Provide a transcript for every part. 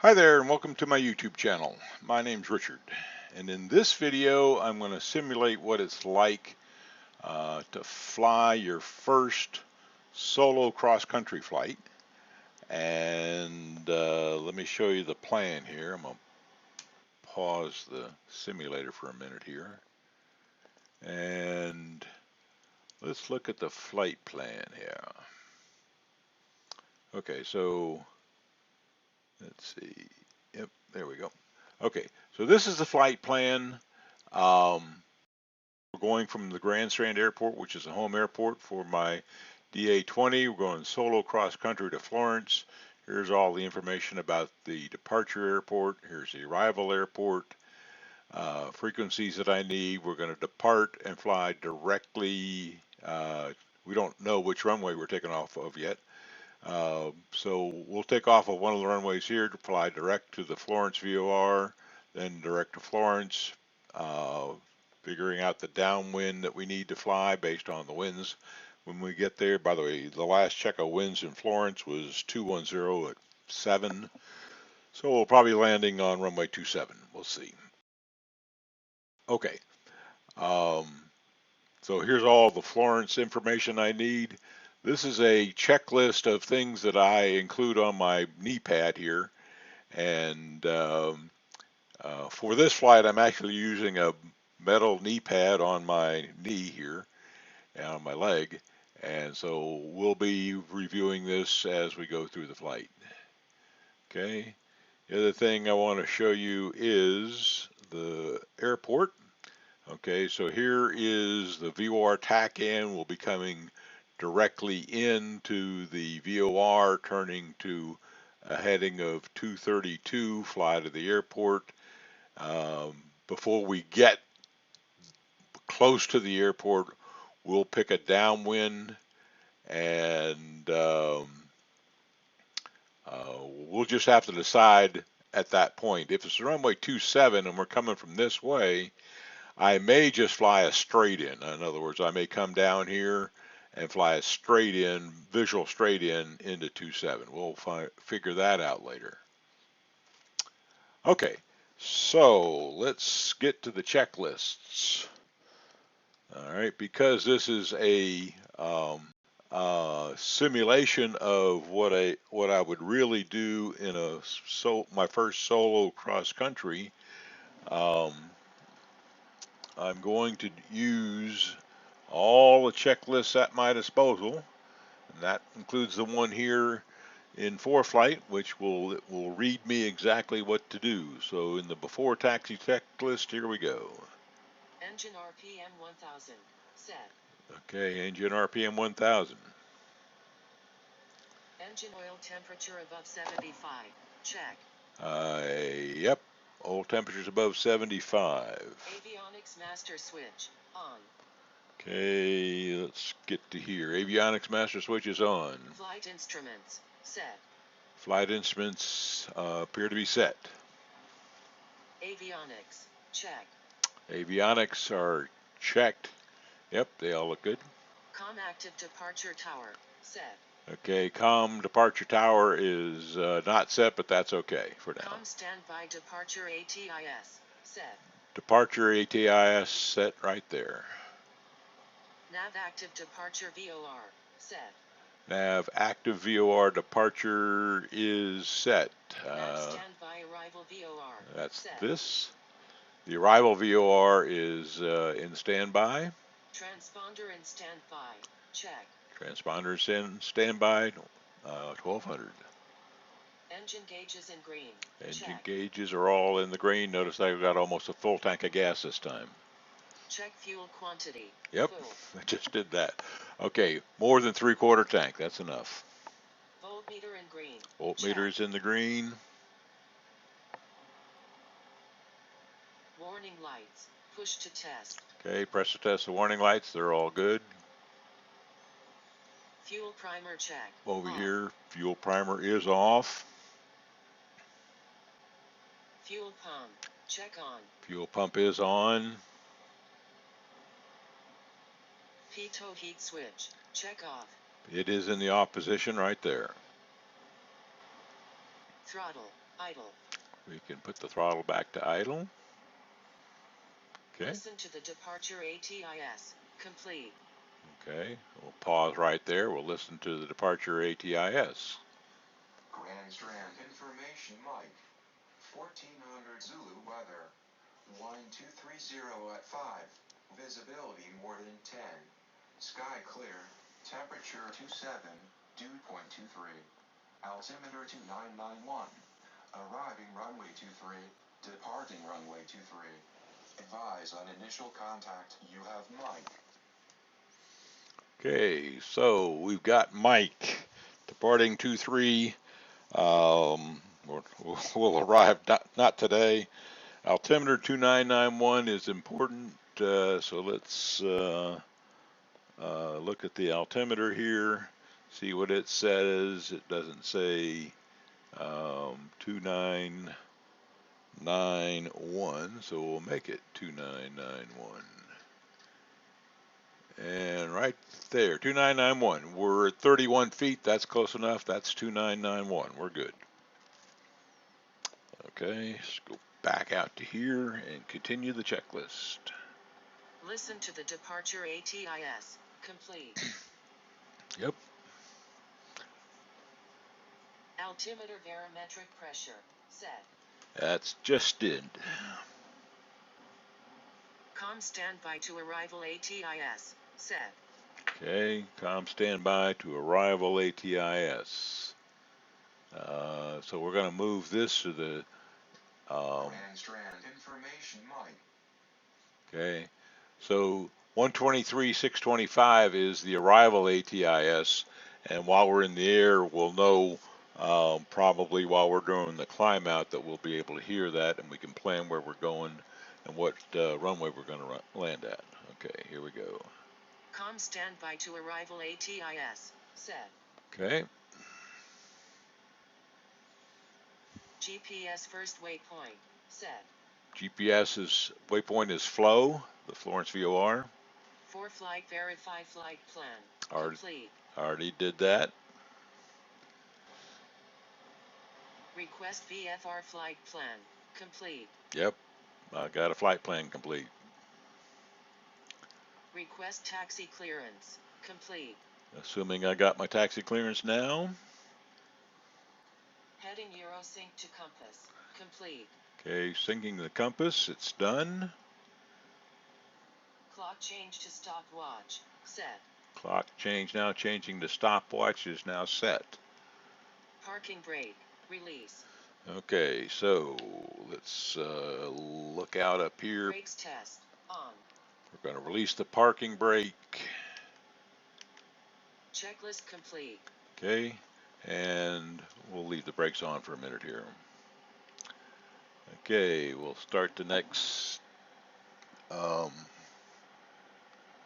Hi there and welcome to my YouTube channel. My name's Richard, and in this video I'm going to simulate what it's like to fly your first solo cross-country flight. And let me show you the plan here. I'm going to pause the simulator for a minute here, and let's look at the flight plan here. Okay, so let's see. Yep, there we go. Okay, so this is the flight plan. We're going from the Grand Strand Airport, which is a home airport for my DA20. We're going solo cross country to Florence. Here's all the information about the departure airport. Here's the arrival airport. Frequencies that I need. We're going to depart and fly directly. We don't know which runway we're taking off of yet. So we'll take off of one of the runways here to fly direct to the Florence VOR, then direct to Florence, figuring out the downwind that we need to fly based on the winds when we get there. By the way, the last check of winds in Florence was 210 at 7, so we'll probably landing on runway 27. We'll see. Okay, so here's all the Florence information I need. This is a checklist of things that I include on my knee pad here. And for this flight, I'm actually using a metal knee pad on my knee here and on my leg. And so we'll be reviewing this as we go through the flight. Okay. The other thing I want to show you is the airport. Okay, so here is the VOR TAC-in. We'll be coming directly into the VOR, turning to a heading of 232, fly to the airport. Before we get close to the airport, we'll pick a downwind, and we'll just have to decide at that point. If it's runway 27 and we're coming from this way, I may just fly a straight in. In other words, I may come down here and fly a straight in, visual straight in into 27. We'll figure that out later. Okay, so let's get to the checklists. All right, because this is a simulation of what I would really do in my first solo cross country. I'm going to use all the checklists at my disposal, and that includes the one here in ForeFlight, which will read me exactly what to do. So in the before taxi checklist, here we go. Engine RPM 1000 set. Okay, engine RPM 1000. Engine oil temperature above 75. Check. Yep. Oil temperature's above 75. Avionics master switch on. Okay, let's get to here. Avionics master switch is on. Flight instruments set. Flight instruments appear to be set. Avionics check. Avionics are checked. Yep, they all look good. Com active departure tower set. Okay, com departure tower is not set, but that's okay for now. Com standby departure ATIS set. Departure ATIS set right there. Nav active departure VOR set. Nav active VOR departure is set. Nav standby arrival VOR. That's set. This. The arrival VOR is in standby. Transponder in standby. Check. Transponders in standby. 1200. Engine gauges in green. Engine Check. gauges are all in the green. Notice I've got almost a full tank of gas this time. Check fuel quantity. Yep, Full. I just did that. Okay, more than 3/4 tank. That's enough. Voltmeter in green. Voltmeter is in the green. Warning lights. Push to test. Okay, press to test the warning lights. They're all good. Fuel primer check. Over off. here, fuel primer is off. Fuel pump. Check on. Fuel pump is on. Pitot heat switch. Check off. It is in the off position right there. Throttle. idle. We can put the throttle back to idle. Okay. Listen to the departure ATIS. Complete. Okay. We'll pause right there. We'll listen to the departure ATIS. Grand Strand information, Mike. 1400 Zulu weather. Wind 230 at 5. Visibility more than 10. Sky clear. Temperature 27. Dew point 23. Altimeter 2991. Arriving runway 23. Departing runway 23. Advise on initial contact. You have Mike. Okay, so we've got Mike departing 23. We'll arrive not today. Altimeter 2991 is important, so let's look at the altimeter here, see what it says. It doesn't say 2991, so we'll make it 2991. And right there, 2991. We're at 31 feet. That's close enough. That's 2991. We're good. Okay, let's go back out to here and continue the checklist. Listen to the departure ATIS. Complete. Yep. Altimeter barometric pressure. Set. That's just did. Com standby to arrival ATIS. Set. Okay, com standby to arrival ATIS. So we're going to move this to the. Grand Strand information, Mike. Okay, so 123.625 is the arrival ATIS, and while we're in the air, we'll know probably while we're doing the climb out that we'll be able to hear that, and we can plan where we're going and what runway we're going to land at. Okay, here we go. Com standby to arrival ATIS. Set. Okay. GPS first waypoint. Set. GPS's waypoint is flow, the Florence VOR. For flight verify flight plan. Complete. Already did that. Request VFR flight plan. Complete. Yep, I got a flight plan complete. Request taxi clearance. Complete. Assuming I got my taxi clearance now. Heading Eurosync to compass. Complete. Okay, syncing the compass, it's done. Clock change to stopwatch. Set. Clock change now, changing to stopwatch is now set. Parking brake. Release. Okay, so let's look out up here. Brakes test. On. We're going to release the parking brake. Checklist complete. Okay, and we'll leave the brakes on for a minute here. Okay, we'll start the next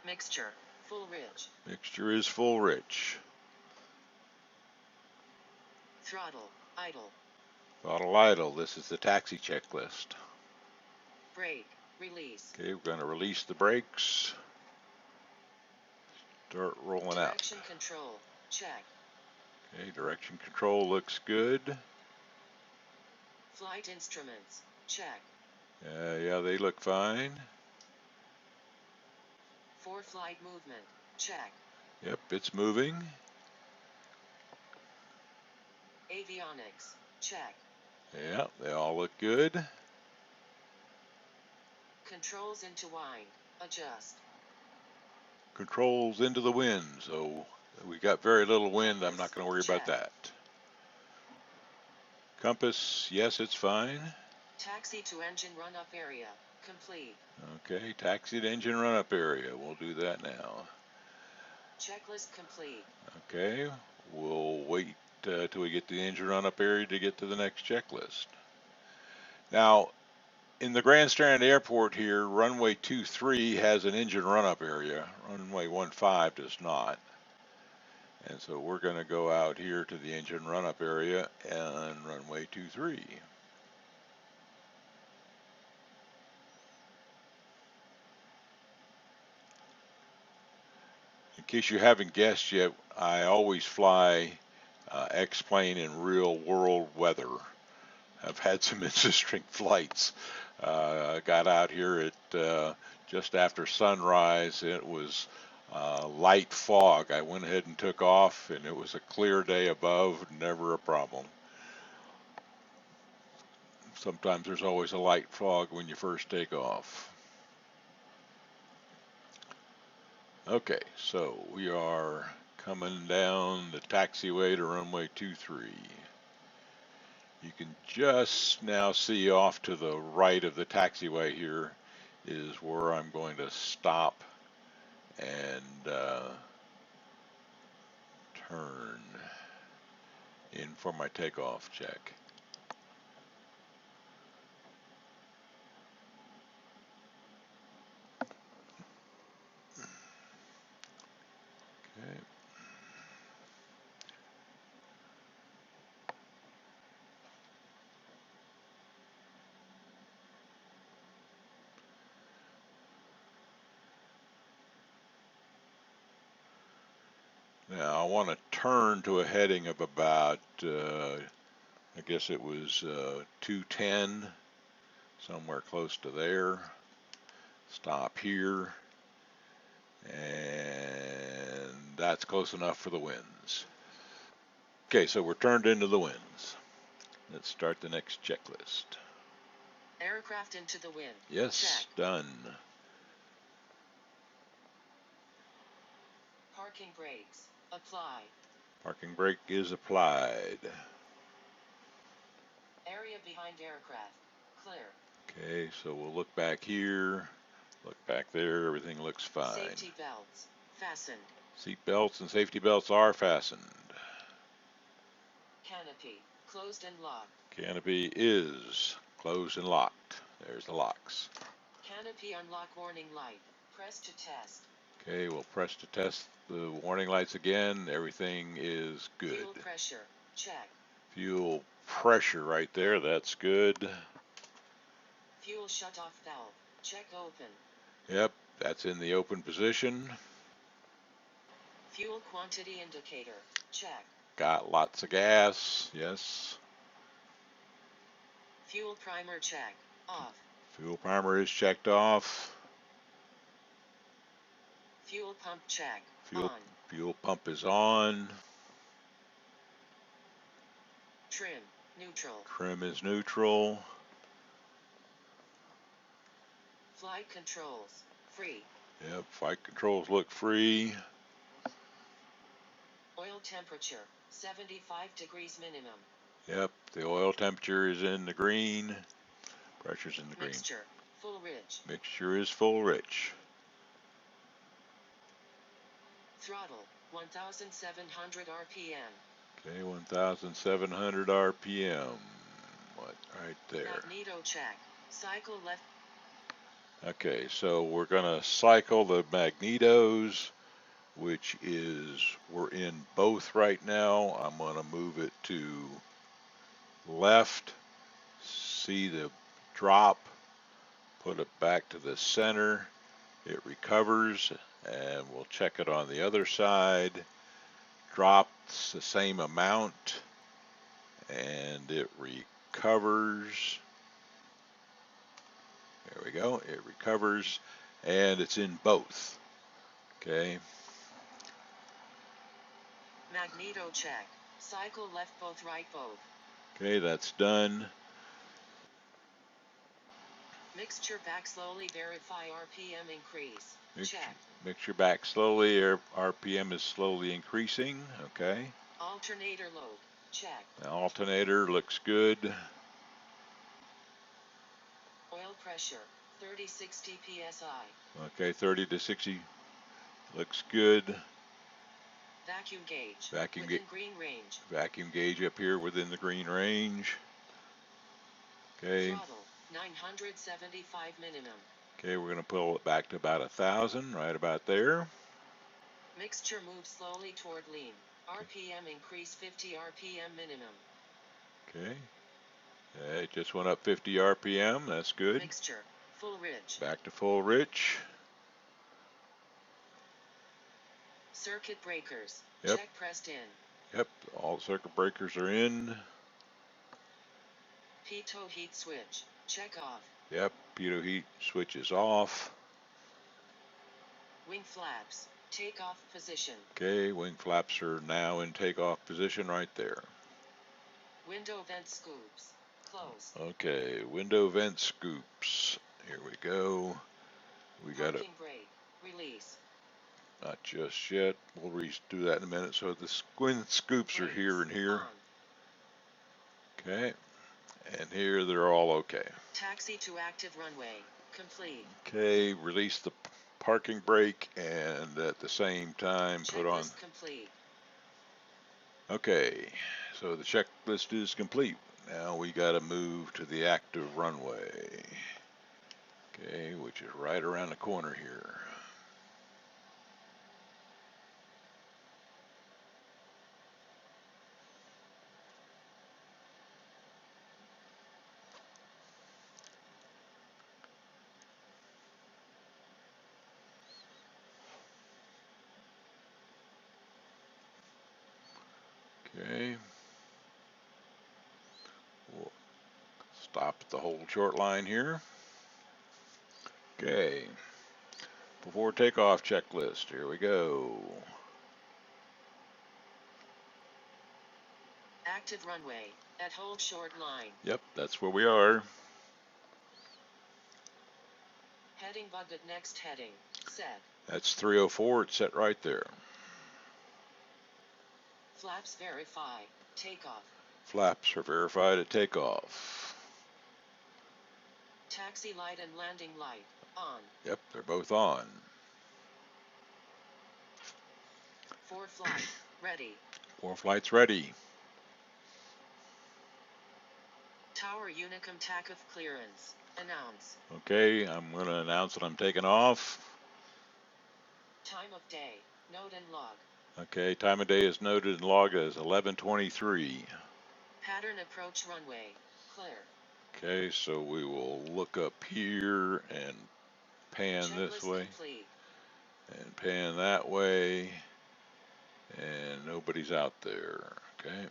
Mixture. Full rich. mixture is full rich. Throttle. Idle. Throttle idle. This is the taxi checklist. Brake. Release. Okay, we're going to release the brakes. Start rolling out. Direction control. Check. Okay, direction control looks good. Flight instruments. Check. Yeah, they look fine. For flight movement. Check. Yep, it's moving. Avionics. Check. Yeah, they all look good. Controls into wind. Adjust. Controls into the wind, so we got very little wind. I'm not going to worry about Check. that. Compass, yes, it's fine. Taxi to engine run-up area. Complete. Okay, taxi to engine run-up area. We'll do that now. Checklist complete. Okay, we'll wait till we get to the engine run-up area to get to the next checklist. Now, in the Grand Strand Airport here, runway 23 has an engine run-up area. Runway 15 does not. And so we're going to go out here to the engine run-up area and runway 23. In case you haven't guessed yet, I always fly X-plane in real world weather. I've had some interesting flights. I got out here at just after sunrise. It was light fog. I went ahead and took off, and it was a clear day above, never a problem. Sometimes there's always a light fog when you first take off. Okay, so we are coming down the taxiway to runway 23. You can just now see off to the right of the taxiway here is where I'm going to stop and turn in for my takeoff check. Okay. Now I want to turn to a heading of about, I guess it was 210, somewhere close to there. Stop here, and that's close enough for the winds. Okay, so we're turned into the winds. Let's start the next checklist. Aircraft into the wind. Yes, Check. done. Parking brakes. Apply. Parking brake is applied. Area behind aircraft. Clear. Okay, so we'll look back here, look back there, everything looks fine. Safety belts. Fastened. Seat belts and safety belts are fastened. Canopy. Closed and locked. Canopy is closed and locked. There's the locks. Canopy unlock warning light. Press to test. Okay, we'll press to test the warning lights again. Everything is good. Fuel pressure. Check. Fuel pressure right there, that's good. Fuel shutoff valve. Check open. Yep, that's in the open position. Fuel quantity indicator. Check. Got lots of gas, yes. Fuel primer check. Off. Fuel primer is checked off. Fuel pump check. Fuel, On. fuel pump is on. Trim. Neutral. Trim is neutral. Flight controls. Free. Yep, flight controls look free. Oil temperature. 75 degrees minimum. Yep, the oil temperature is in the green. Pressure's in the green. Mixture. Full rich. Mixture is full rich. Throttle. 1,700 RPM. Okay, 1,700 RPM. What, right there. Magneto check. Cycle left. Okay, so we're gonna cycle the magnetos, which is, we're in both right now. I'm gonna move it to left, see the drop, put it back to the center, it recovers, and we'll check it on the other side. Drops the same amount, and it recovers. There we go, it recovers, and it's in both. Okay. Magneto check. Cycle left both right both. Okay, that's done. Mixture back slowly. Verify RPM increase. Check. Mixture back slowly. RPM is slowly increasing. Okay. Alternator load. Check. The alternator looks good. Oil pressure. 30-60 psi. Okay, 30 to 60 looks good. Vacuum gauge. Vacuum within green range. Vacuum gauge up here within the green range. Okay. Throttle. 975 minimum. Okay, we're going to pull it back to about 1,000, right about there. Mixture moves slowly toward lean. RPM increase 50 RPM minimum. Okay. It just went up 50 RPM. That's good. Mixture. Full rich. Back to full rich. Circuit breakers. Yep. Check pressed in. Yep, all circuit breakers are in. Pitot heat switch. Check off. Yep, pitot heat switch is off. Wing flaps. Takeoff position. Okay, wing flaps are now in takeoff position right there. Window vent scoops. Closed. Okay, window vent scoops. Here we go. We got it. Parking brake. Release. Not just yet. We'll do that in a minute. So the squint scoops are here and here. On. Okay, and here they're all okay. Taxi to active runway. Complete. Okay, release the parking brake and at the same time put on. Checklist complete. Okay, so the checklist is complete. Now we got to move to the active runway. Okay, which is right around the corner here. Okay. We'll stop at the hold short line here. Okay. Before takeoff checklist. Here we go. Active runway. At hold short line. Yep, that's where we are. Heading bucket next heading. Set. That's 304. It's set right there. Flaps verify. Takeoff. Flaps are verified at takeoff. Taxi light and landing light. On. Yep, they're both on. 4 flight. Ready. 4 flights ready. Tower Unicum takeoff clearance. Announce. Okay, I'm going to announce that I'm taking off. Time of day. Note and log. Okay, time of day is noted and log as 11:23. Pattern approach runway. Clear. Okay, so we will look up here and pan this Checklist way complete. and pan that way, and nobody's out there. Okay.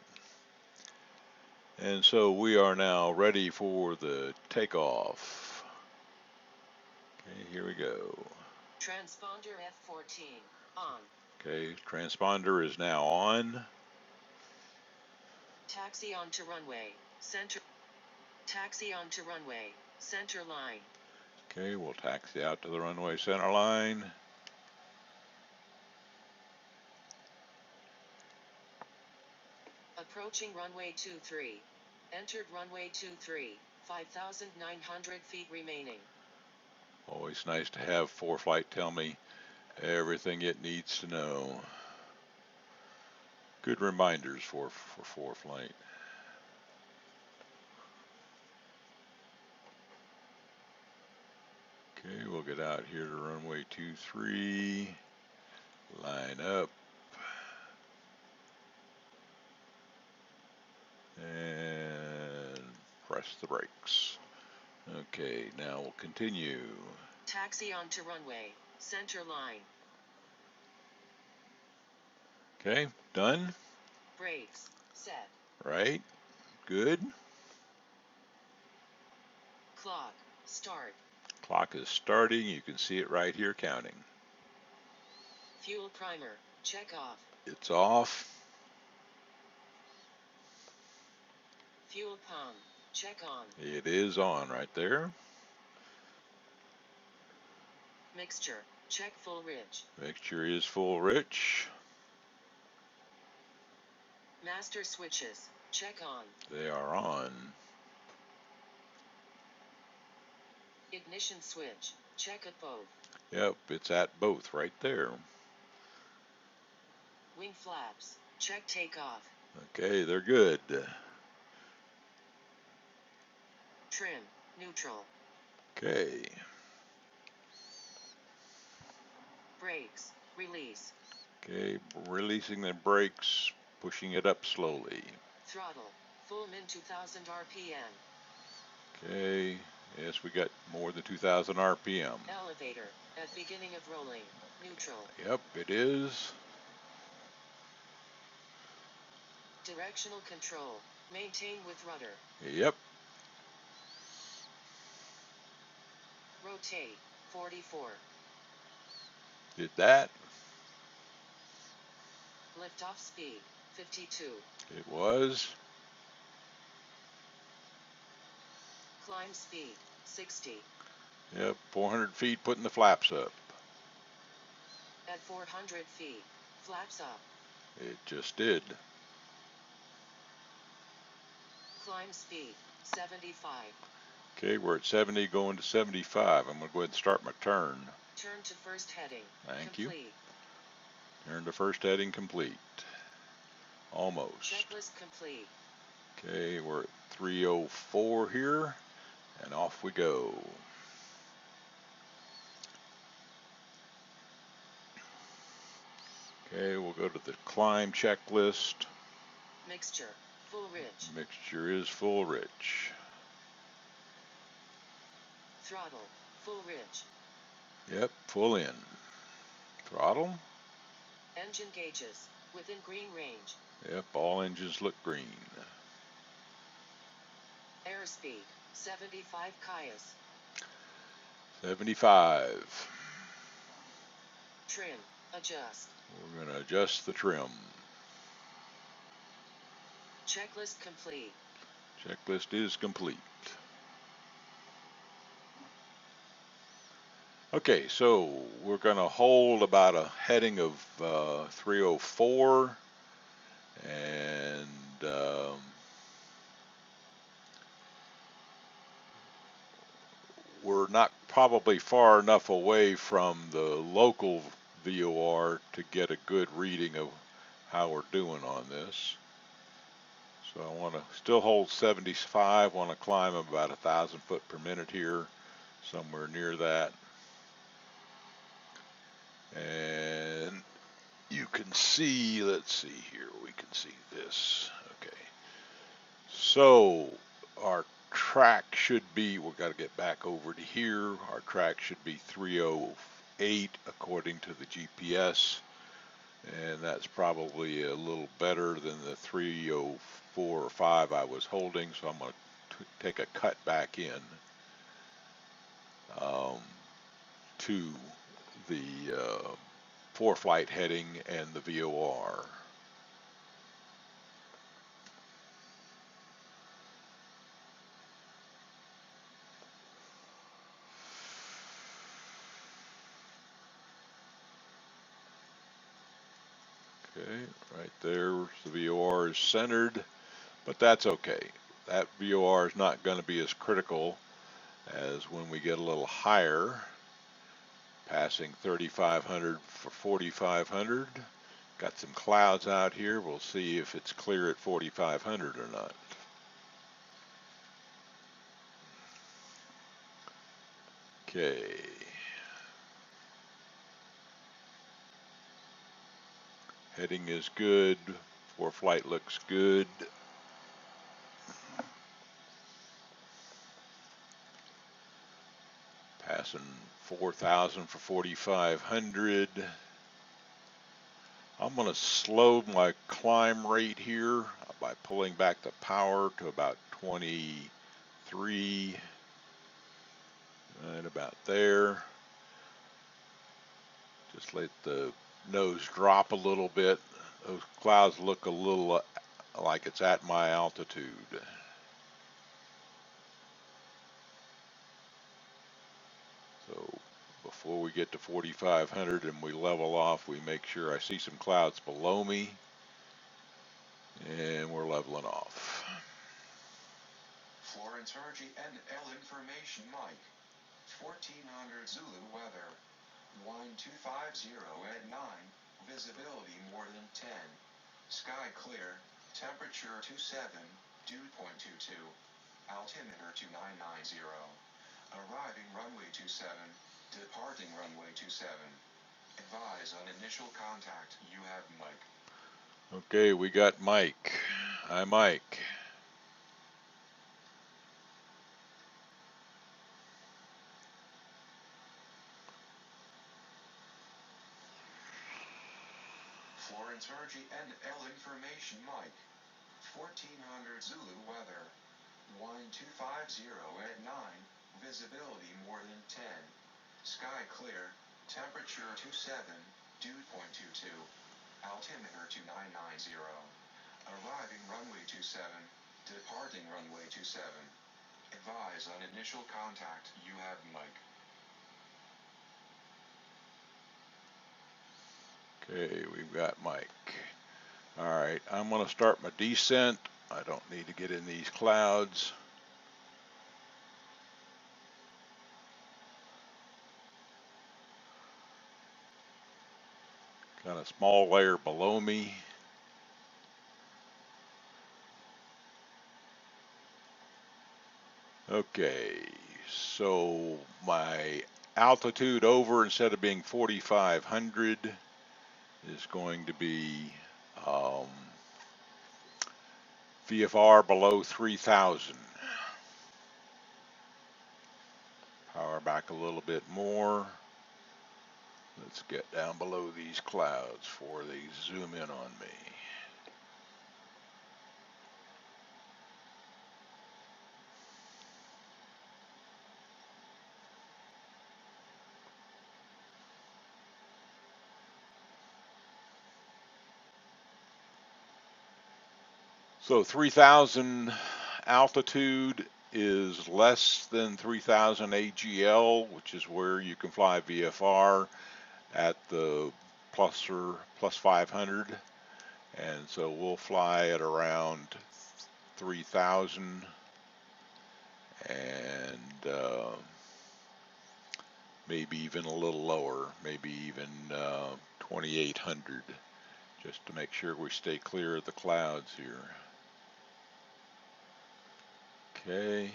And so we are now ready for the takeoff. Okay, here we go. Transponder F14. On. Okay, transponder is now on. Taxi onto runway. Center. Taxi onto runway. Center line. Okay, we'll taxi out to the runway center line. Approaching runway 23. Entered runway 23. 5,900 feet remaining. Always nice to have ForeFlight tell me everything it needs to know. Good reminders for ForeFlight. Okay, we'll get out here to runway 23. Line up. And press the brakes. Okay, now we'll continue. Taxi onto runway. Center line. Okay, done. Brakes. Set. Right, good. Clock. Start. Clock is starting. You can see it right here counting. Fuel primer. Check off. It's off. Fuel pump. Check on. It is on right there. Mixture. Check full rich. Mixture is full rich. Master switches. Check on. They are on. Ignition switch. Check at both. Yep, it's at both right there. Wing flaps. Check takeoff. Okay, they're good. Trim. Neutral. Okay. Brakes. Release. Okay, releasing the brakes, pushing it up slowly. Throttle. Full min 2000 RPM. Okay, yes, we got more than 2,000 RPM. Elevator. At beginning of rolling. Neutral. Yep, it is. Directional control. Maintain with rudder. Yep, Rotate, 44. Did that. Liftoff speed, 52. It was. Climb speed, 60. Yep, 400 feet putting the flaps up. At 400 feet, flaps up. It just did. Climb speed, 75. Okay, we're at 70 going to 75. I'm going to go ahead and start my turn. Turn to first heading. Thank Complete. you. Turn to first heading complete. Almost. Checklist complete. Okay, we're at 304 here, and off we go. Okay, we'll go to the climb checklist. Mixture, full rich. Mixture is full rich. Throttle, full rich. Yep, full in. Throttle. Engine gauges, within green range. Yep, all engines look green. Airspeed, 75 kayas. 75. Trim, adjust. We're going to adjust the trim. Checklist complete. Checklist is complete. Okay, so we're going to hold about a heading of 304, and we're not probably far enough away from the local VOR to get a good reading of how we're doing on this. So I want to still hold 75, want to climb about 1,000 foot per minute here, somewhere near that. And you can see, let's see here, we can see this. Okay. So our track should be, we've got to get back over to here. Our track should be 308 according to the GPS. And that's probably a little better than the 304 or 5 I was holding. So I'm going to take a cut back in to the for-flight heading and the VOR. Okay, right there, the VOR is centered, but that's okay. That VOR is not going to be as critical as when we get a little higher, passing 3,500 for 4,500. Got some clouds out here. We'll see if it's clear at 4,500 or not. Okay. Heading is good. For flight looks good. Passing 4,000 for 4,500. I'm going to slow my climb rate here by pulling back the power to about 23. Right about there. Just let the nose drop a little bit. Those clouds look a little like it's at my altitude. So before we get to 4,500 and we level off, we make sure I see some clouds below me, and we're leveling off. Florence Urgy and L information Mike. 1400 Zulu weather. Wind 250 at 9. Visibility more than 10. Sky clear. Temperature 27. Dew point 22. Altimeter 2990. Arriving runway 27. Departing runway 27. Advise on initial contact. You have Mike. Okay, we got Mike. Hi, Mike. Florence Urgy and L information Mike. 1400 Zulu weather. Wind 250 at 9. Visibility more than 10. Sky clear. Temperature 27. Dew point 22. Altimeter 2990. Arriving runway 27. Departing runway 27. Advise on initial contact. You have Mike. Okay, we've got Mike. All right, I'm going to start my descent. I don't need to get in these clouds. Got a small layer below me. Okay, so my altitude over, instead of being 4,500, is going to be VFR below 3,000. Power back a little bit more. Let's get down below these clouds before they zoom in on me. So 3,000 altitude is less than 3,000 AGL, which is where you can fly VFR at the plus 500. And so we'll fly at around 3,000 and maybe even a little lower, maybe even 2,800, just to make sure we stay clear of the clouds here. Okay.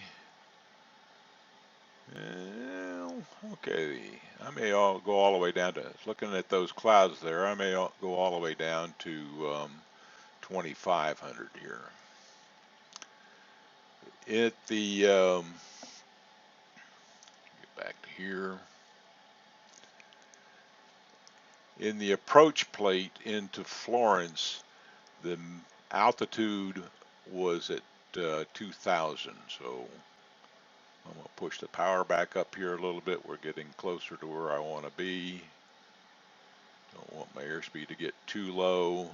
Okay, I may go all the way down to, looking at those clouds there, I may go all the way down to 2,500 here. Get back to here. In the approach plate into Florence, the altitude was at 2,000, so I'm going to push the power back up here a little bit. We're getting closer to where I want to be. Don't want my airspeed to get too low.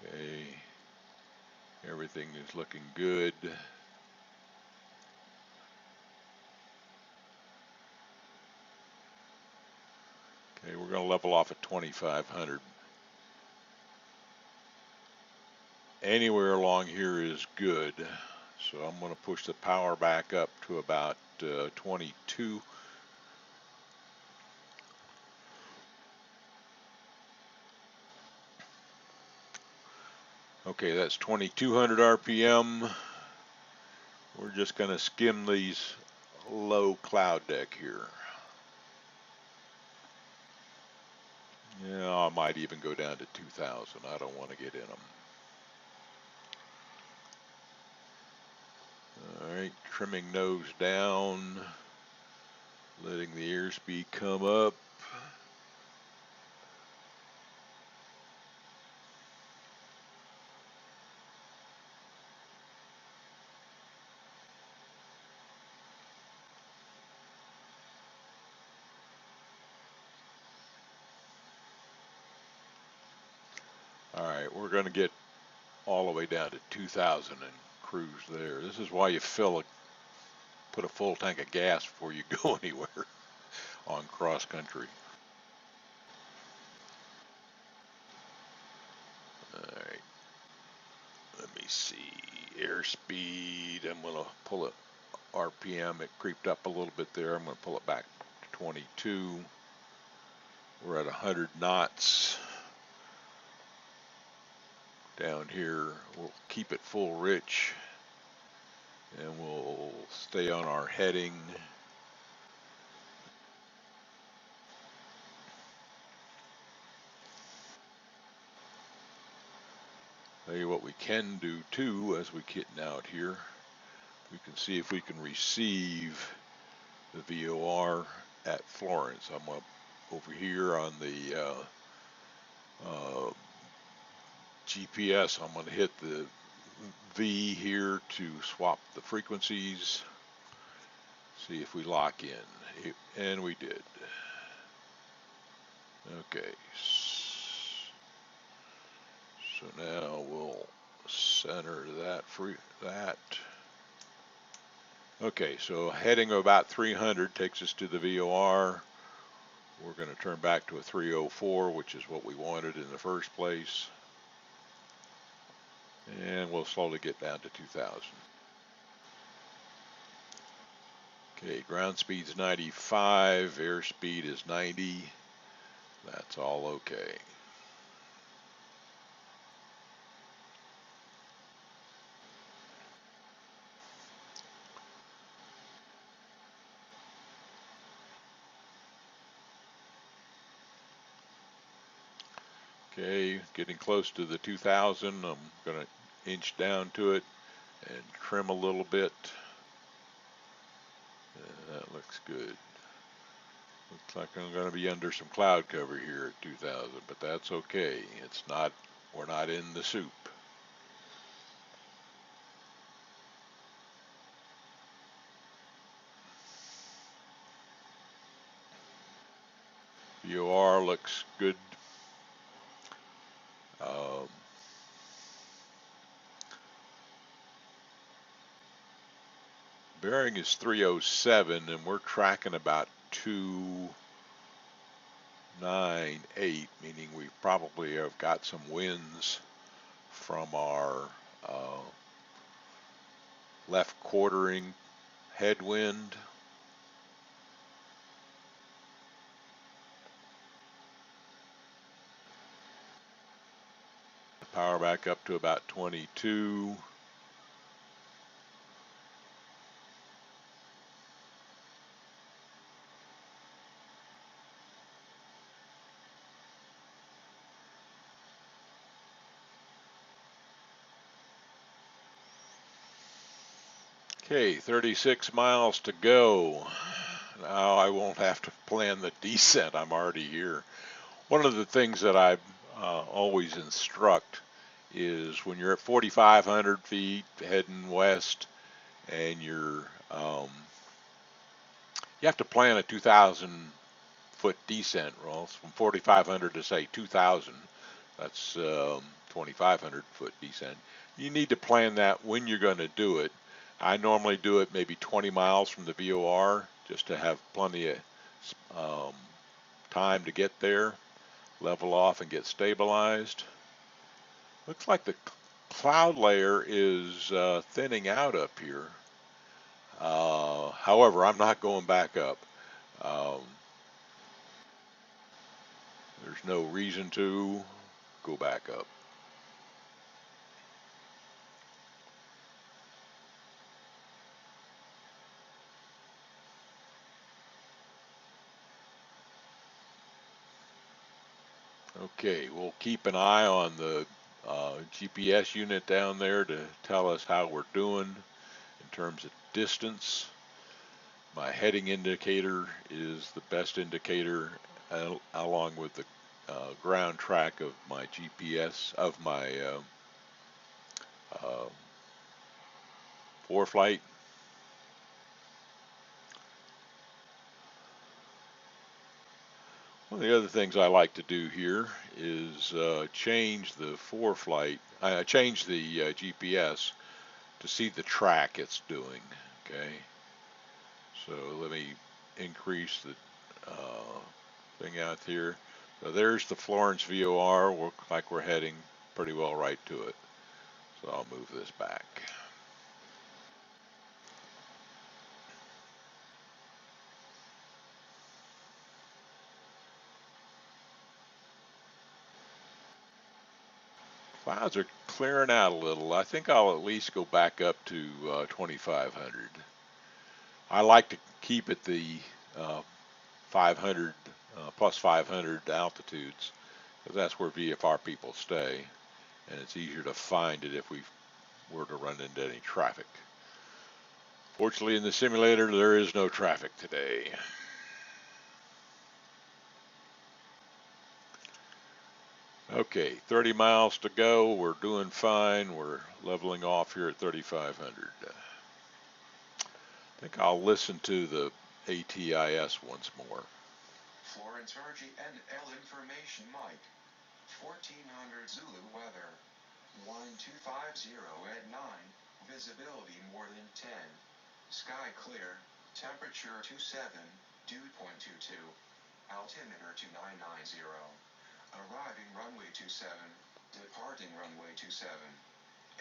Okay, everything is looking good. Okay, we're going to level off at 2,500. Anywhere along here is good. So I'm going to push the power back up to about 22. Okay, that's 2,200 RPM. We're just going to skim these low cloud deck here. Yeah, I might even go down to 2,000. I don't want to get in them. All right, trimming nose down, letting the airspeed come up. All right, we're going to get all the way down to 2,000 and cruise there. This is why you put a full tank of gas before you go anywhere on cross country. All right, let me see. Airspeed, I'm going to pull it RPM. It creeped up a little bit there. I'm going to pull it back to 22. We're at 100 knots. Down here, we'll keep it full rich and we'll stay on our heading. Tell you what we can do too as we getting out here. We can see if we can receive the VOR at Florence. I'm up over here on the GPS. I'm going to hit the V here to swap the frequencies. See if we lock in. And we did. Okay. So now we'll center that. Okay, so heading about 300 takes us to the VOR. We're going to turn back to a 304, which is what we wanted in the first place. And we'll slowly get down to 2000. Okay, ground speed's 95, airspeed is 90. That's all okay. Okay, getting close to the 2000. I'm going to inch down to it and trim a little bit. That looks good. Looks like I'm going to be under some cloud cover here at 2000, but that's okay. We're not in the soup. VOR looks good. Bearing is 307, and we're tracking about 298, meaning we probably have got some winds from our left quartering headwind. Power back up to about 22. Okay, 36 miles to go. Now I won't have to plan the descent. I'm already here. One of the things that I always instruct is when you're at 4,500 feet heading west and you have to plan a 2,000 foot descent. Well, it's from 4,500 to say 2,000. That's 2,500 foot descent. You need to plan that when you're going to do it. I normally do it maybe 20 miles from the VOR just to have plenty of time to get there, level off and get stabilized. Looks like the cloud layer is thinning out up here. However, I'm not going back up. There's no reason to go back up. Okay, we'll keep an eye on the GPS unit down there to tell us how we're doing in terms of distance. My heading indicator is the best indicator along with the ground track of my GPS, of my ForeFlight. One of the other things I like to do here is change the ForeFlight, change the GPS to see the track it's doing. Okay, so let me increase the thing out here. So there's the Florence VOR. Looks like we're heading pretty well right to it. So I'll move this back. Clouds are clearing out a little. I think I'll at least go back up to 2,500. I like to keep at the 500 plus 500 altitudes because that's where VFR people stay, and it's easier to find it if we were to run into any traffic. Fortunately, in the simulator, there is no traffic today. Okay, 30 miles to go. We're doing fine. We're leveling off here at 3,500. I think I'll listen to the ATIS once more. Florence Urgy NL information Mike. 1400 Zulu weather. Wind 250 at 9. Visibility more than 10. Sky clear. Temperature 27. Dew point 22. Altimeter 2990. Arriving runway 27. Departing runway 27.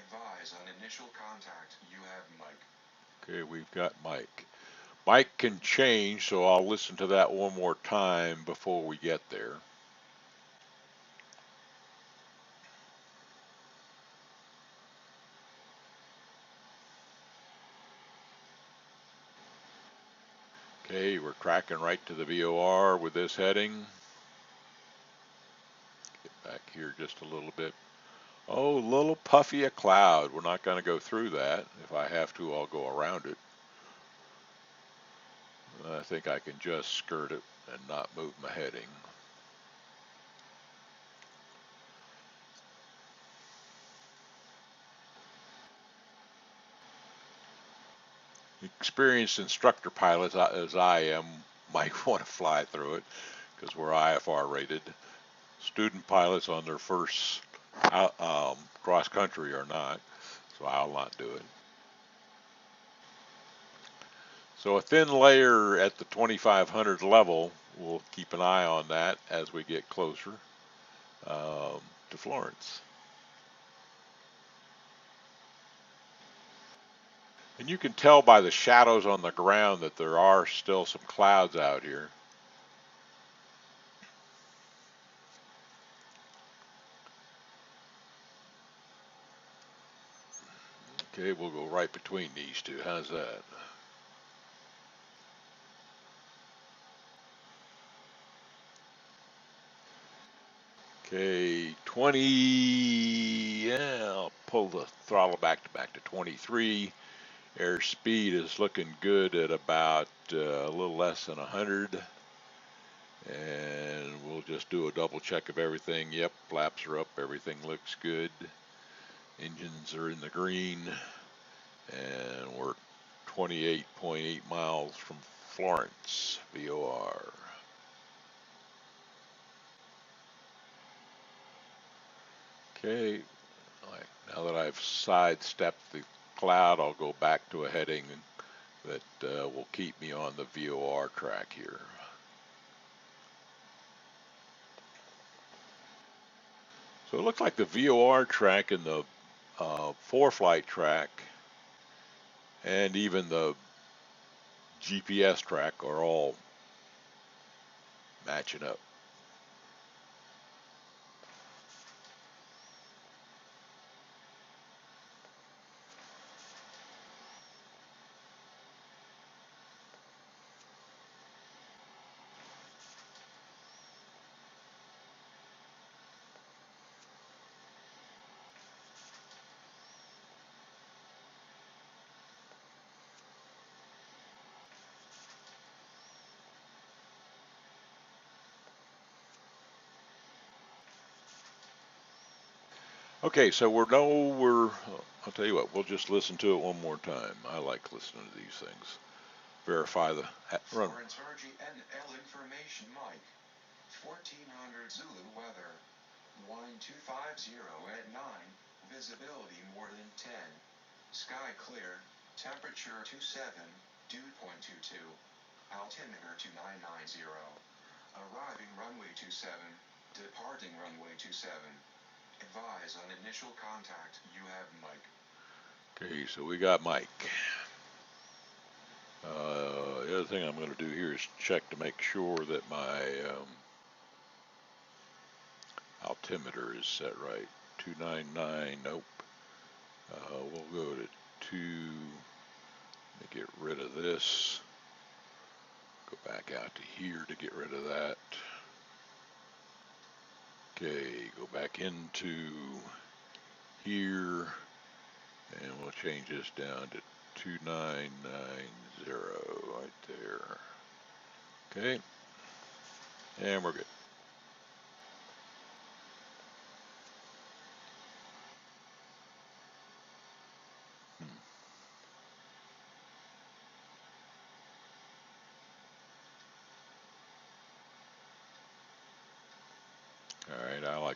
Advise on initial contact. You have Mike. Okay, we've got Mike. Mike can change, so I'll listen to that one more time before we get there. Okay, we're tracking right to the VOR with this heading. Get back here just a little bit. Oh, a little puffy a cloud. We're not going to go through that. If I have to, I'll go around it. I think I can just skirt it and not move my heading. Experienced instructor pilots, as I am, might want to fly through it because we're IFR rated. Student pilots on their first cross country are not, so I'll not do it. So a thin layer at the 2500 level, we'll keep an eye on that as we get closer to Florence. And you can tell by the shadows on the ground that there are still some clouds out here. Okay, we'll go right between these two. How's that? Okay, 20, yeah, I'll pull the throttle back to 23. Airspeed is looking good at about a little less than 100. And we'll just do a double check of everything. Yep, flaps are up, everything looks good. Engines are in the green. And we're 28.8 miles from Florence, VOR. Okay, now that I've sidestepped the cloud, I'll go back to a heading that will keep me on the VOR track here. So it looks like the VOR track and the ForeFlight track and even the GPS track are all matching up. Okay, so I'll tell you what, we'll just listen to it one more time. I like listening to these things. Verify the run. Florence Urgy NL information Mike. 1400 Zulu weather. Wind 250 at 9. Visibility more than 10. Sky clear. Temperature 27. Dew point 22. Altimeter 2990. Arriving runway 27. Departing runway 27. Advise on initial contact. You have Mike. Okay, so we got Mike. The other thing I'm going to do here is check to make sure that my altimeter is set right. 299, nope. We'll go to 2, let me get rid of this. Go back out to here to get rid of that. Okay, go back into here, and we'll change this down to 2990 right there. Okay, and we're good.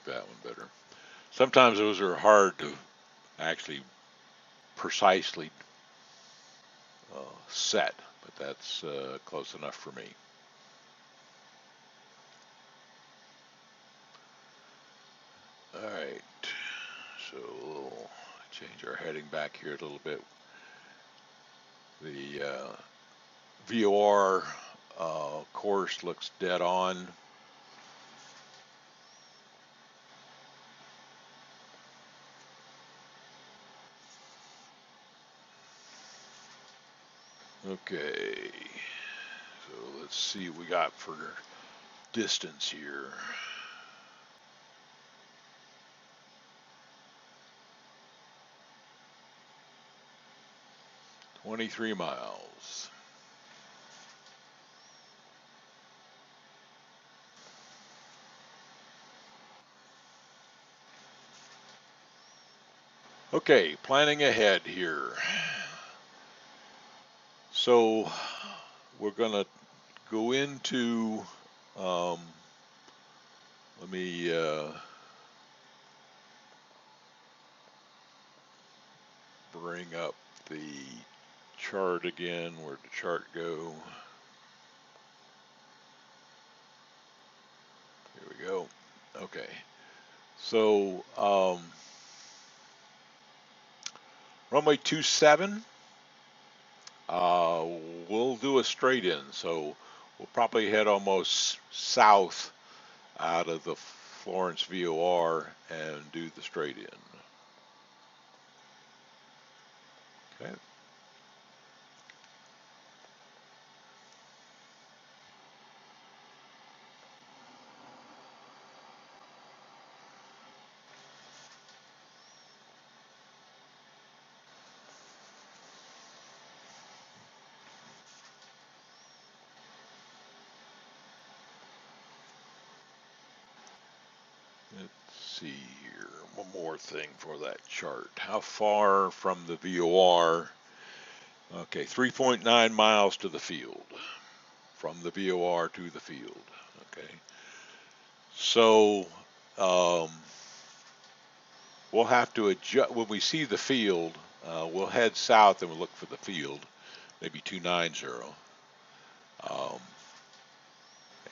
like that one better. Sometimes those are hard to actually precisely set, but that's close enough for me. All right, so we'll change our heading back here a little bit. The VOR course looks dead on. Okay, so let's see what we got for distance here. 23 miles. Okay, planning ahead here. So we're going to go into, let me bring up the chart again. Where'd the chart go? Here we go. Okay. So runway 27, we'll do a straight in. So we'll probably head almost south out of the Florence VOR and do the straight in. Okay. Let's see here. One more thing for that chart. How far from the VOR? Okay, 3.9 miles to the field. From the VOR to the field. Okay. So we'll have to adjust. When we see the field, we'll head south and we'll look for the field, maybe 290.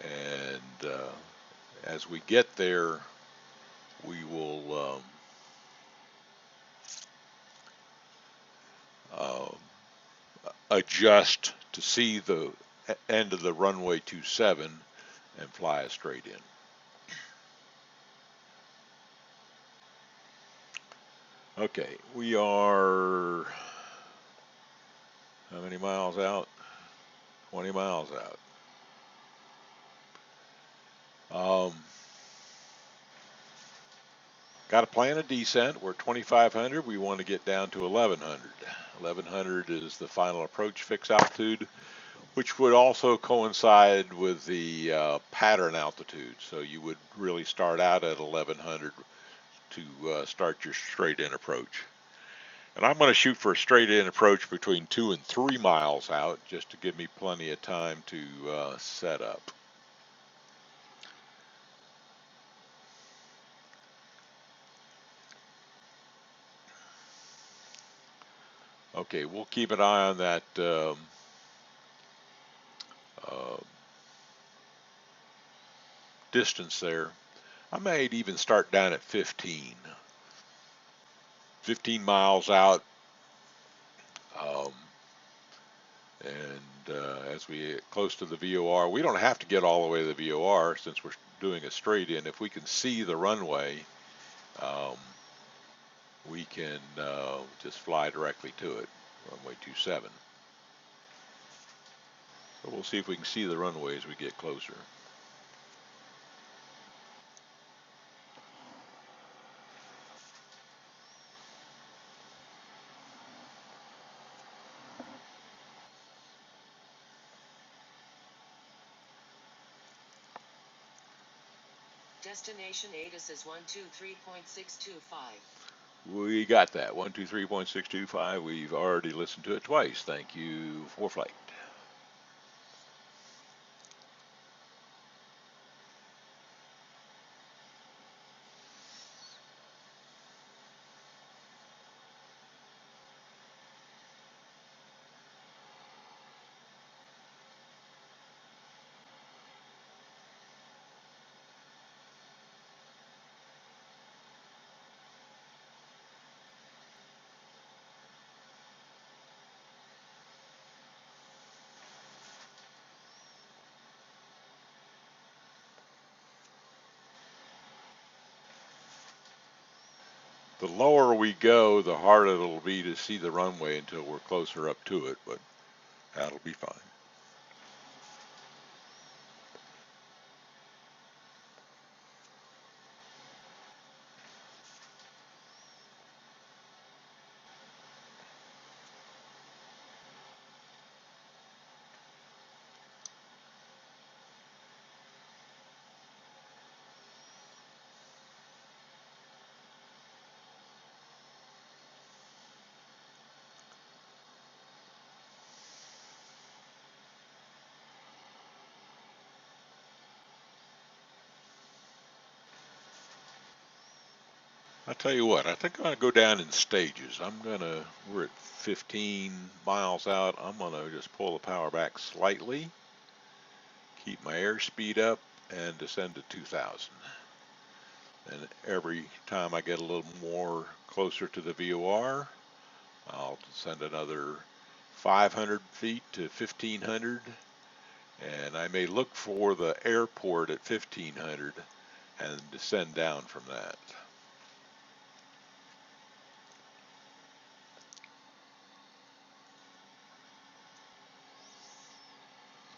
And as we get there, we will adjust to see the end of the runway 27 and fly a straight in. Okay, we are how many miles out? 20 miles out. Got to plan a descent. We're 2,500. We want to get down to 1,100. 1,100 is the final approach fix altitude, which would also coincide with the pattern altitude. So you would really start out at 1,100 to start your straight in approach. And I'm going to shoot for a straight in approach between 2 and 3 miles out, just to give me plenty of time to set up. Okay, we'll keep an eye on that distance there. I might even start down at 15. 15 miles out. And as we get close to the VOR, we don't have to get all the way to the VOR since we're doing a straight in. If we can see the runway, we can just fly directly to it, runway 27. So we'll see if we can see the runway as we get closer. Destination ATIS is 123.625. We got that, 123.625. We've already listened to it twice. Thank you for flight. The lower we go, the harder it'll be to see the runway until we're closer up to it, but that'll be fine. I'll tell you what, I think I'm gonna go down in stages. We're at 15 miles out. I'm gonna just pull the power back slightly, keep my airspeed up, and descend to 2,000. And every time I get a little more closer to the VOR, I'll descend another 500 feet to 1,500, and I may look for the airport at 1,500 and descend down from that.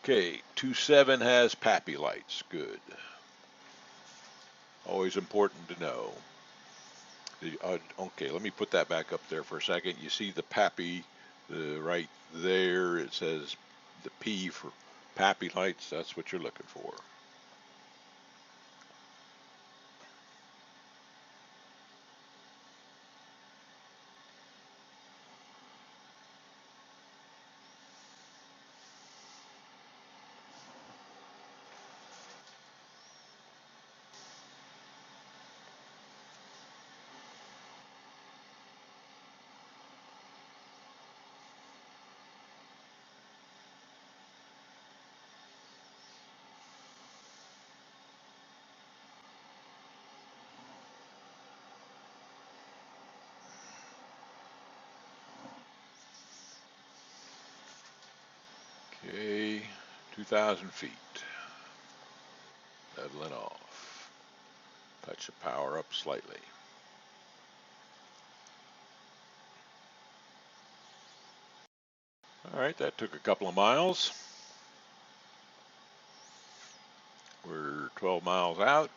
Okay, 27 has Papi Lights. Good. Always important to know. Okay, let me put that back up there for a second. You see the Papi, right there, it says the P for Papi Lights. That's what you're looking for. Okay, 2,000 feet. Leveling off. Touch the power up slightly. All right, that took a couple of miles. We're 12 miles out.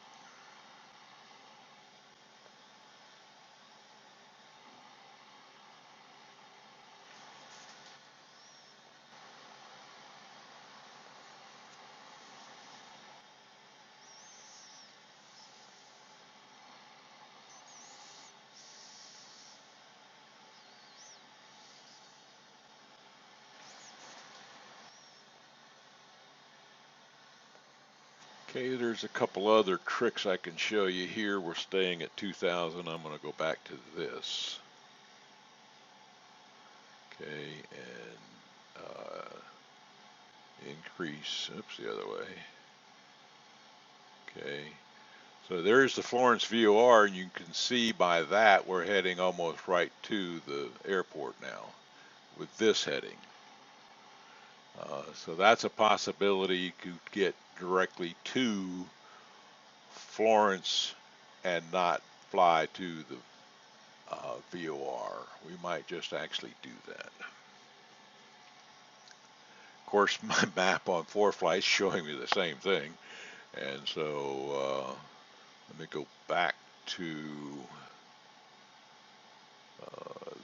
Okay, there's a couple other tricks I can show you here. We're staying at 2,000. I'm going to go back to this. Okay, and increase, oops, the other way. Okay, so there's the Florence VOR, and you can see by that we're heading almost right to the airport now with this heading. So that's a possibility. You could get directly to Florence and not fly to the VOR. We might just actually do that. Of course, my map on ForeFlight's showing me the same thing. And so let me go back to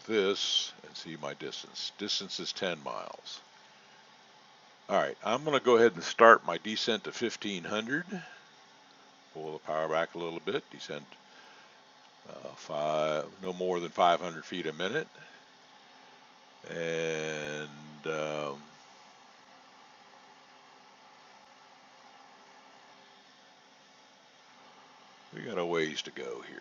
this and see my distance. Distance is 10 miles. All right, I'm going to go ahead and start my descent to 1,500. Pull the power back a little bit. Descent no more than 500 feet a minute. And we got a ways to go here.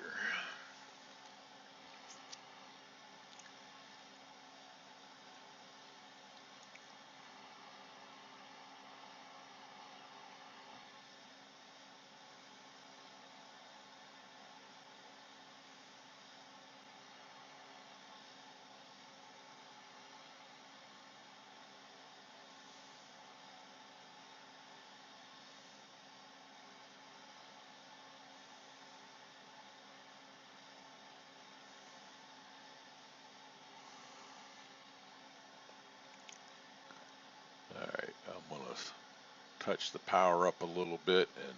touch the power up a little bit and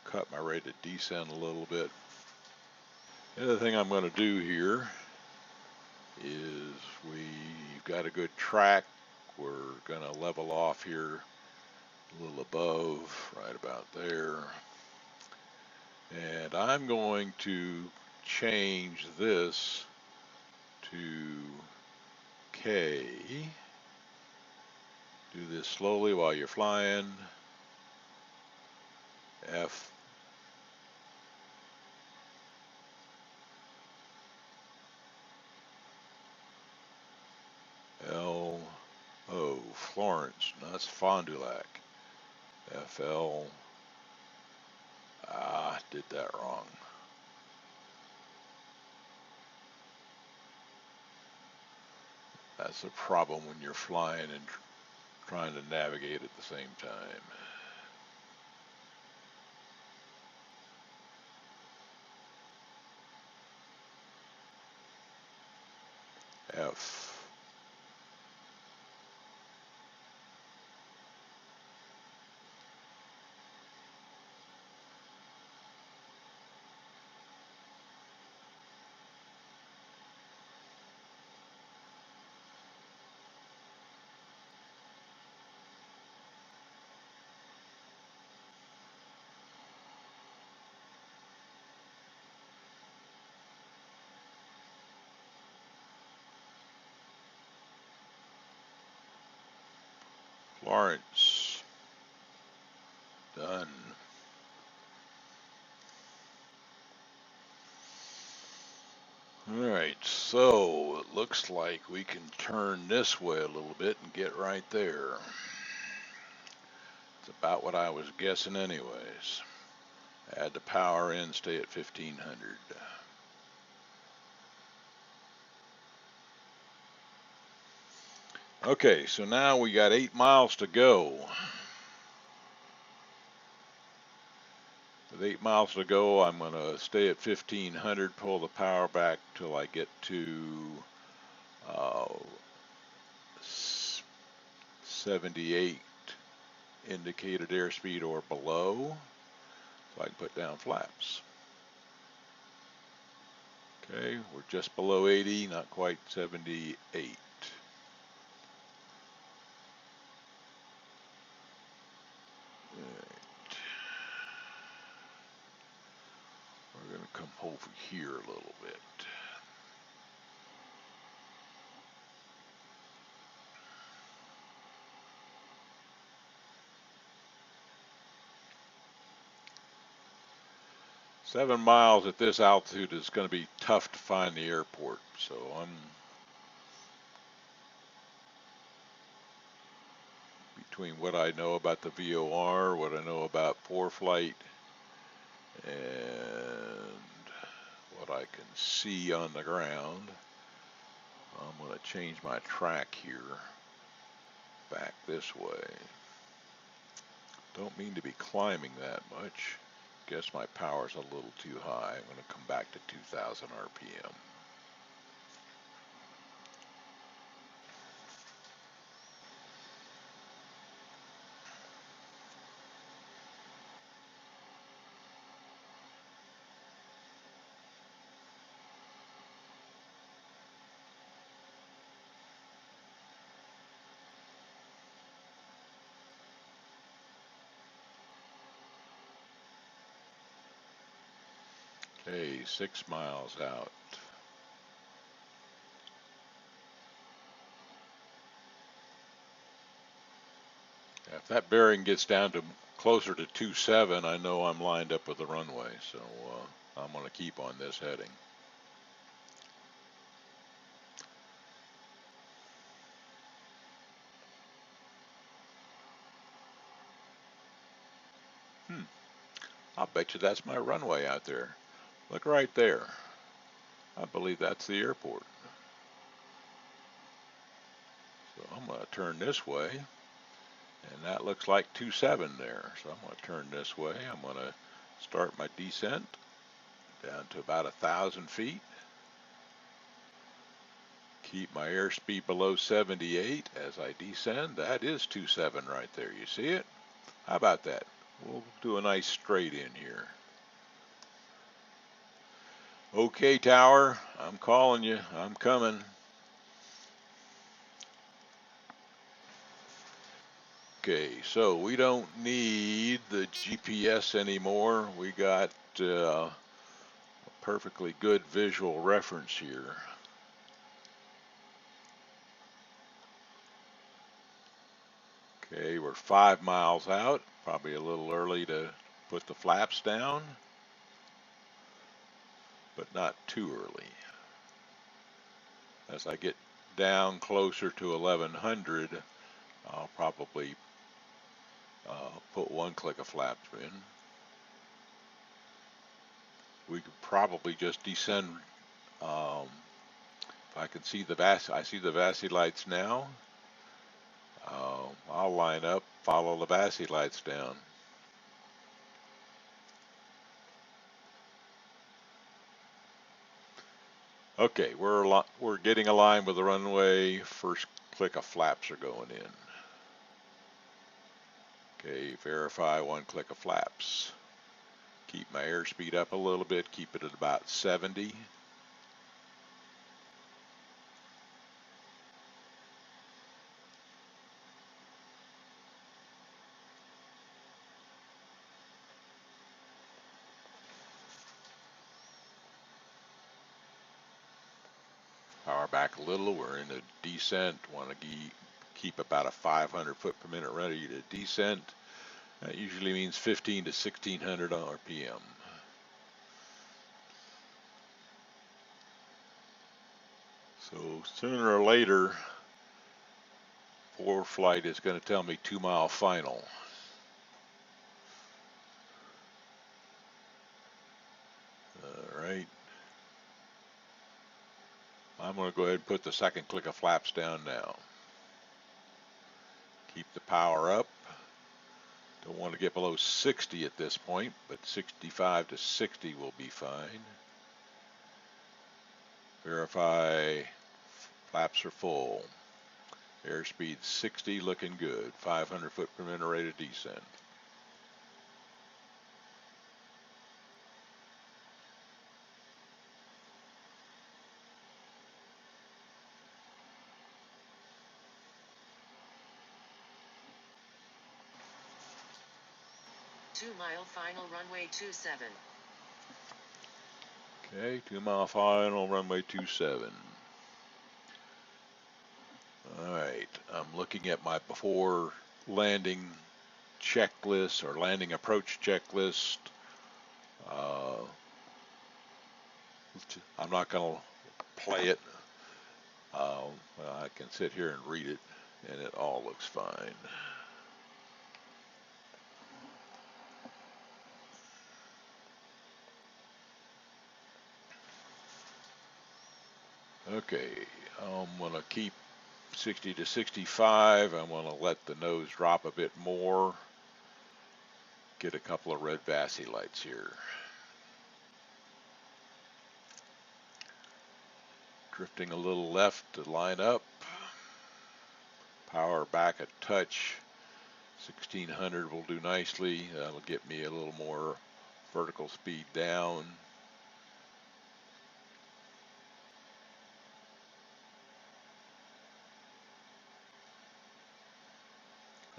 cut my rate of descent a little bit. The other thing I'm going to do here is we've got a good track. We're going to level off here a little above, right about there. And I'm going to change this to K. Do this slowly while you're flying. F. L. O. Florence. No, that's Fond du Lac. FL. Did that wrong. That's a problem when you're flying and trying to navigate at the same time. F. Florence. Done. Alright, so it looks like we can turn this way a little bit and get right there. It's about what I was guessing anyways. Add the power in, stay at 1500. Okay, so now we got 8 miles to go. With 8 miles to go, I'm going to stay at 1500, pull the power back till I get to 78 indicated airspeed or below, so I can put down flaps. Okay, we're just below 80, not quite 78. We're going to come over here a little bit. Seven miles at this altitude is going to be tough to find the airport, so I'm between what I know about the VOR, what I know about ForeFlight, and what I can see on the ground. I'm going to change my track here back this way. Don't mean to be climbing that much. Guess my power's a little too high. I'm going to come back to 2000 RPM. Okay, 6 miles out. If that bearing gets down to closer to 27, I know I'm lined up with the runway, so I'm going to keep on this heading. I'll bet you that's my runway out there. Look right there. I believe that's the airport. So I'm going to turn this way, and that looks like 27 there. So I'm going to turn this way. I'm going to start my descent down to about 1,000 feet. Keep my airspeed below 78 as I descend. That is 27 right there. You see it? How about that? We'll do a nice straight in here. Okay, tower, I'm calling you. I'm coming. Okay, so we don't need the GPS anymore. We got a perfectly good visual reference here. Okay, we're 5 miles out. Probably a little early to put the flaps down, but not too early. As I get down closer to 1100, I'll probably put 1 click of flaps in. We could probably just descend. If I can see I see the Papi Lights now. I'll line up, follow the Papi Lights down. Okay, we're getting aligned with the runway. First click of flaps are going in. Okay, verify 1 click of flaps. Keep my airspeed up a little bit, keep it at about 70. Power back a little, we're in a descent, want to keep about a 500 foot per minute ready to descent. That usually means 15 to 1600 RPM. So sooner or later, ForeFlight is going to tell me 2 mile final. All right. I'm going to go ahead and put the 2nd click of flaps down now. Keep the power up. Don't want to get below 60 at this point, but 65 to 60 will be fine. Verify flaps are full. Airspeed 60, looking good. 500 foot per minute rate of descent. Two-mile final runway 27. Okay, 2 mile final, runway 27. All right, I'm looking at my before landing checklist or landing approach checklist. I'm not going to play it. I can sit here and read it, and it all looks fine. Okay, I'm going to keep 60 to 65. I'm going to let the nose drop a bit more. Get a couple of red Papi Lights here. Drifting a little left to line up. Power back a touch. 1600 will do nicely. That'll get me a little more vertical speed down.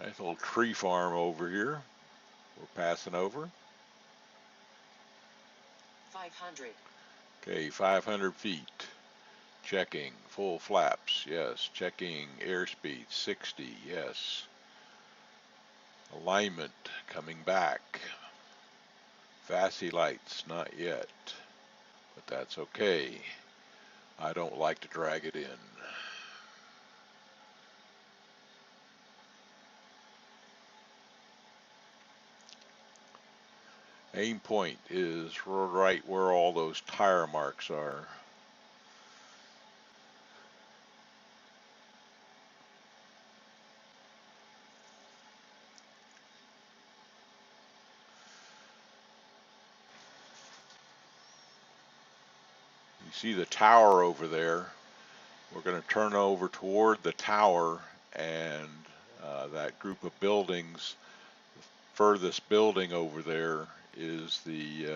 Nice little tree farm over here. We're passing over. 500. Okay, 500 feet. Checking full flaps, yes. Checking airspeed 60, yes. Alignment coming back. Papi Lights, not yet, but that's okay. I don't like to drag it in. Aim point is right where all those tire marks are. You see the tower over there. We're going to turn over toward the tower, and that group of buildings, furthest building over there is the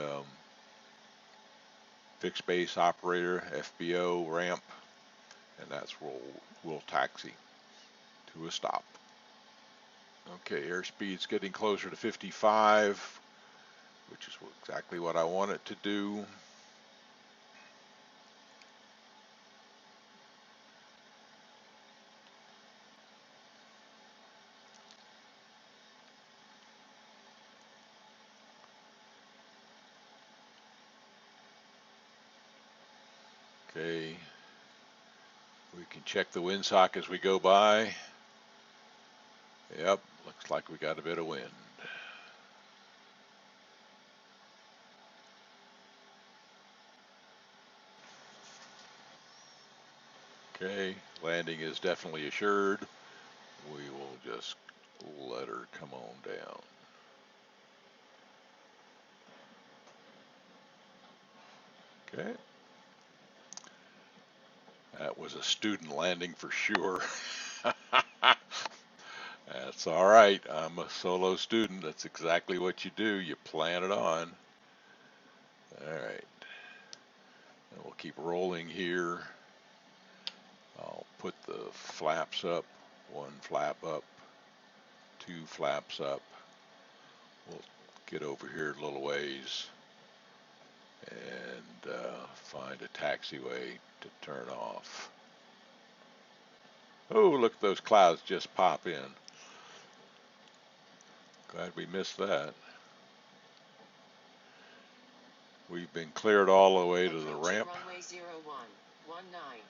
fixed base operator FBO ramp, and that's where we'll taxi to a stop. Okay, airspeed's getting closer to 55, which is exactly what I want it to do. Okay, we can check the windsock as we go by. Yep, looks like we got a bit of wind. Okay, landing is definitely assured. We will just let her come on down. Okay. That was a student landing for sure. That's all right. I'm a solo student. That's exactly what you do. You plan it on. All right. And we'll keep rolling here. I'll put the flaps up. One flap up. Two flaps up. We'll get over here a little ways and find a taxiway to turn off. Oh, look at those clouds just pop in. Glad we missed that. We've been cleared all the way to the ramp. Runway 0119.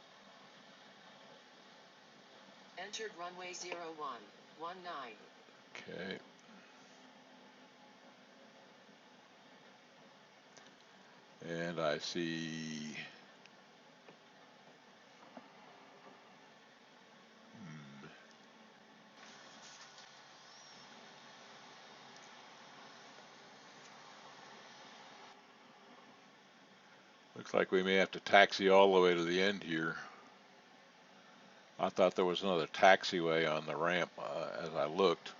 Entered runway 0119. Okay. And I see looks like we may have to taxi all the way to the end here. I thought there was another taxiway on the ramp as I looked,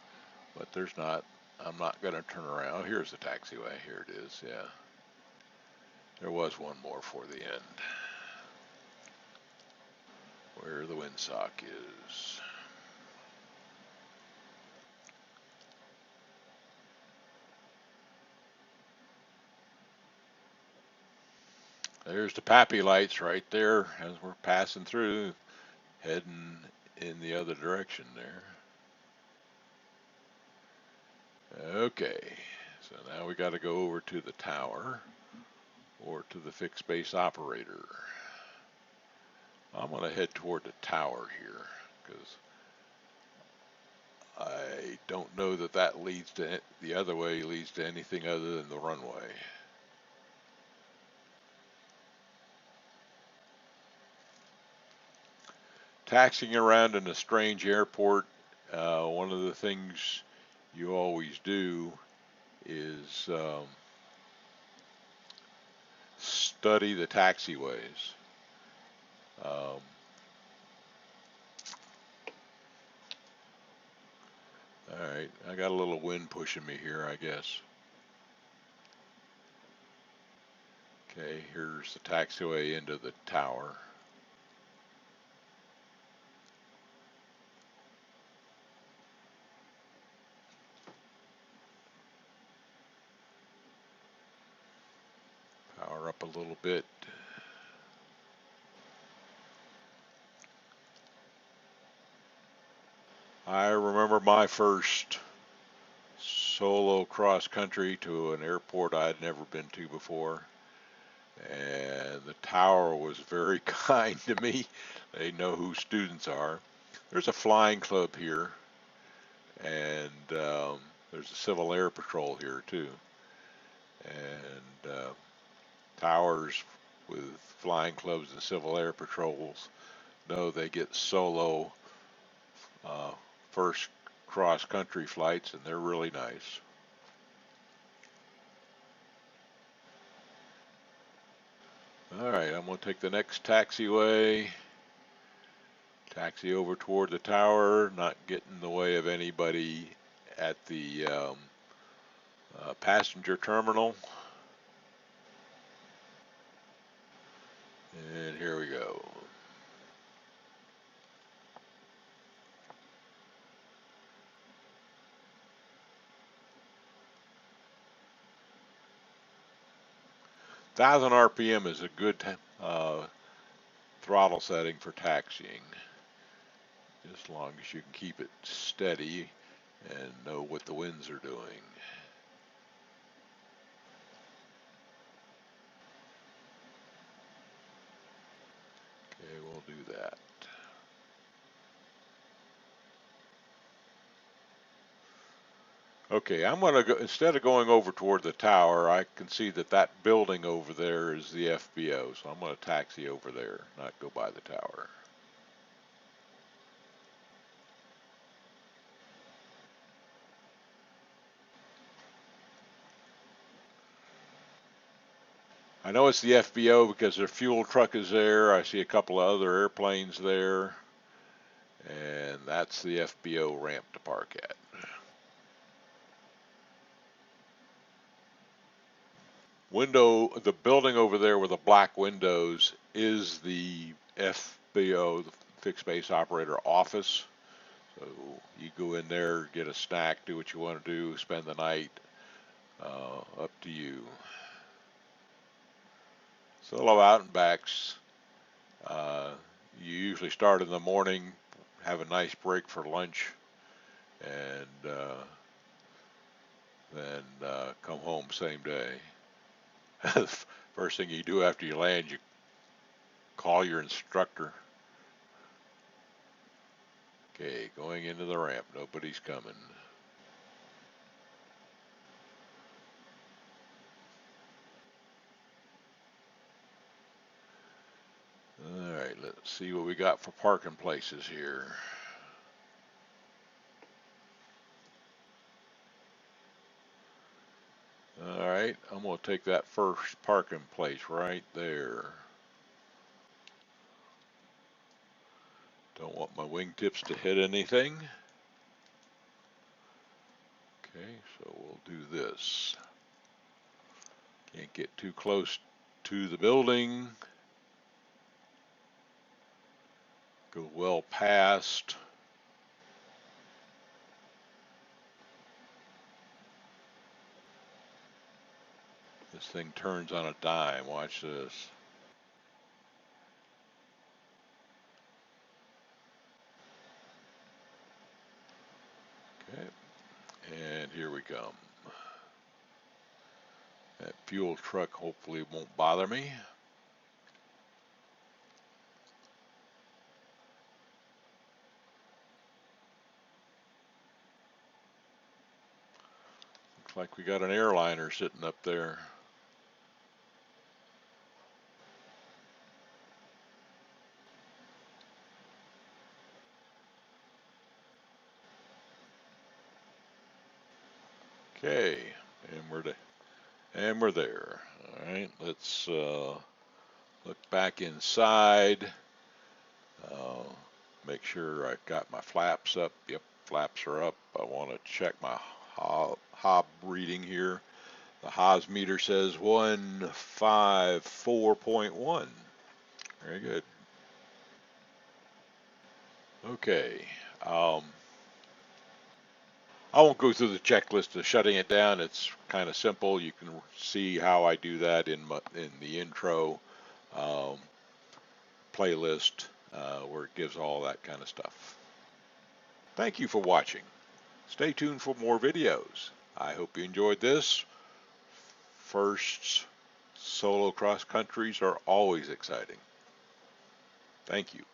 but there's not. I'm not going to turn around. Here's the taxiway. Here it is. Yeah. There was one more for the end. Where the windsock is. There's the Papi Lights right there as we're passing through, heading in the other direction there. Okay, so now we got to go over to the tower or to the fixed base operator. I'm going to head toward the tower here because I don't know that that leads to the other way leads to anything other than the runway. Taxiing around in a strange airport, one of the things you always do is study the taxiways. All right, I got a little wind pushing me here, I guess. Okay, here's the taxiway into the tower. Power up a little bit. I remember my first solo cross country to an airport I'd never been to before, and the tower was very kind to me. They know who students are. There's a flying club here, and there's a Civil Air Patrol here too, and towers with flying clubs and Civil Air Patrols know they get solo first cross-country flights, and they're really nice. All right, I'm going to take the next taxiway, taxi over toward the tower, not get in the way of anybody at the passenger terminal. And here we go. Thousand RPM is a good throttle setting for taxiing, as long as you can keep it steady and know what the winds are doing. Okay, we'll do that. Okay, I'm going to go, instead of going over toward the tower, I can see that that building over there is the FBO, so I'm going to taxi over there, not go by the tower. I know it's the FBO because their fuel truck is there. I see a couple of other airplanes there, and that's the FBO ramp to park at. The building over there with the black windows is the FBO, the fixed base operator office. So you go in there, get a snack, do what you want to do, spend the night, up to you. Solo out and backs. You usually start in the morning, have a nice break for lunch, and then come home same day. First thing you do after you land, you call your instructor. Okay, going into the ramp. Nobody's coming. All right, let's see what we got for parking places here. All right, I'm going to take that first parking place right there. Don't want my wingtips to hit anything. Okay, so we'll do this. Can't get too close to the building. Go well past. This thing turns on a dime. Watch this. Okay, and here we come. That fuel truck hopefully won't bother me. Looks like we got an airliner sitting up there. Okay, and we're there. All right, let's look back inside. Uh, Make sure I've got my flaps up. Yep, flaps are up. I want to check my hob reading here. The Haas meter says 154.1. Very good. Okay. I won't go through the checklist of shutting it down. It's kind of simple. You can see how I do that in the intro playlist where it gives all that kind of stuff. Thank you for watching. Stay tuned for more videos. I hope you enjoyed this. First solo cross countries are always exciting. Thank you.